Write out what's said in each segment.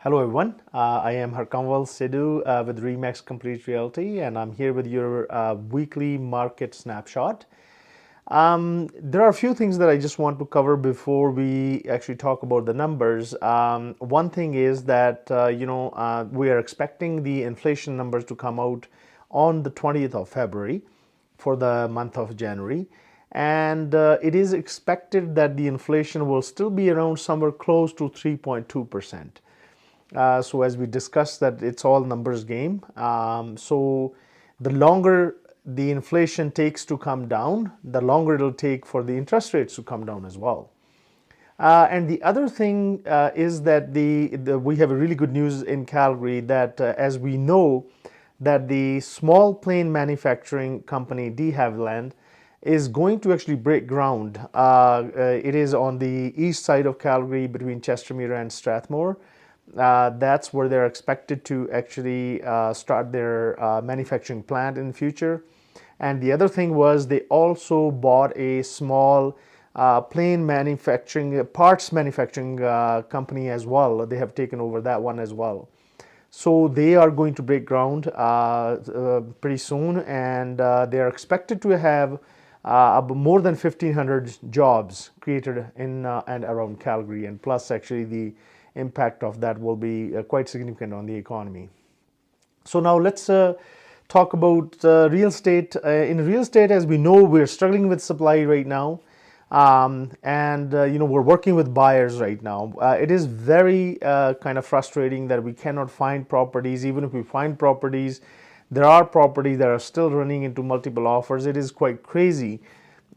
Hello everyone, I am Harkamwal Sidhu with Remax Complete Realty, and I'm here with your weekly market snapshot. There are a few things that I just want to cover before we actually talk about the numbers. One thing is that we are expecting the inflation numbers to come out on the 20th of February for the month of January, and it is expected that the inflation will still be around somewhere close to 3.2%. So as we discussed, that it's all numbers game. So the longer the inflation takes to come down, the longer it'll take for the interest rates to come down as well. And the other thing is that we have a really good news in Calgary that as we know that the small plane manufacturing company de Havilland is going to actually break ground. It is on the east side of Calgary between Chestermere and Strathmore. That's where they're expected to actually start their manufacturing plant in the future. And the other thing was they also bought a small plane manufacturing, parts manufacturing company as well. They have taken over that one as well. So they are going to break ground pretty soon, and they are expected to have more than 1,500 jobs created in and around Calgary, and plus actually the impact of that will be quite significant on the economy. So now let's talk about real estate. In real estate, as we know, we're struggling with supply right now, and we're working with buyers right now. It is very kind of frustrating that we cannot find properties. Even if we find properties, there are properties that are still running into multiple offers. It is quite crazy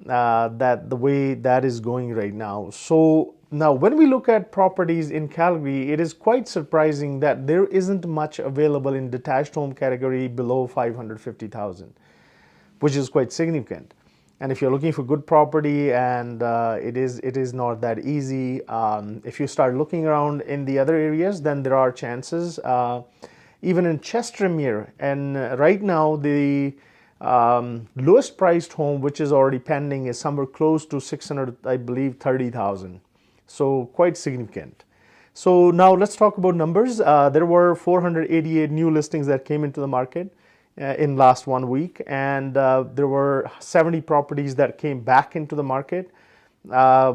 that the way that is going right now. So now when we look at properties in Calgary, it is quite surprising that there isn't much available in detached home category below 550,000, which is quite significant. And if you're looking for good property, and it is not that easy. If you start looking around in the other areas, then there are chances. Even in Chestermere, and right now the lowest priced home, which is already pending, is somewhere close to 600, I believe, 30,000. So quite significant. So now let's talk about numbers. There were 488 new listings that came into the market in last 1 week, and there were 70 properties that came back into the market,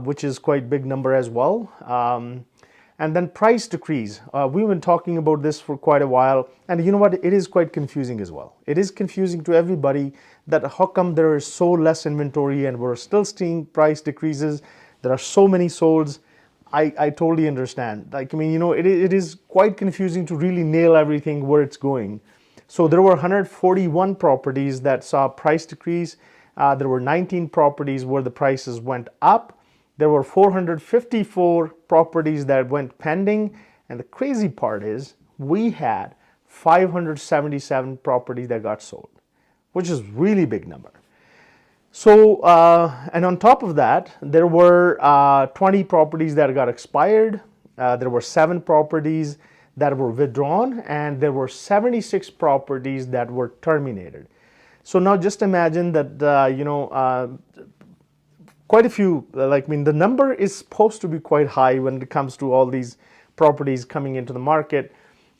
which is quite big number as well. And then price decrease. We've been talking about this for quite a while, and you know what? It is quite confusing as well. It is confusing to everybody that how come there is so less inventory and we're still seeing price decreases. There are so many solds. I totally understand. Like, I mean, it is quite confusing to really nail everything where it's going. So there were 141 properties that saw price decrease. There were 19 properties where the prices went up. There were 454 properties that went pending. And the crazy part is we had 577 properties that got sold, which is really big number. So, and on top of that, there were 20 properties that got expired. There were 7 properties that were withdrawn, and there were 76 properties that were terminated. So now just imagine that, quite a few, the number is supposed to be quite high when it comes to all these properties coming into the market.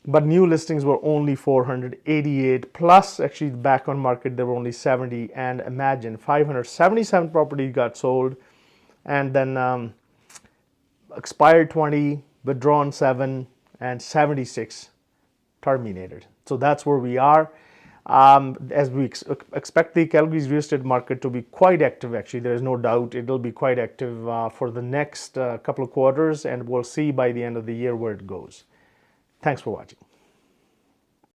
But new listings were only 488, plus actually back on market there were only 70, and imagine 577 properties got sold, and then expired 20, withdrawn 7, and 76 terminated. So that's where we are. As we expect the Calgary's real estate market to be quite active, actually, there is no doubt it'll be quite active for the next couple of quarters, and we'll see by the end of the year where it goes. Thanks for watching.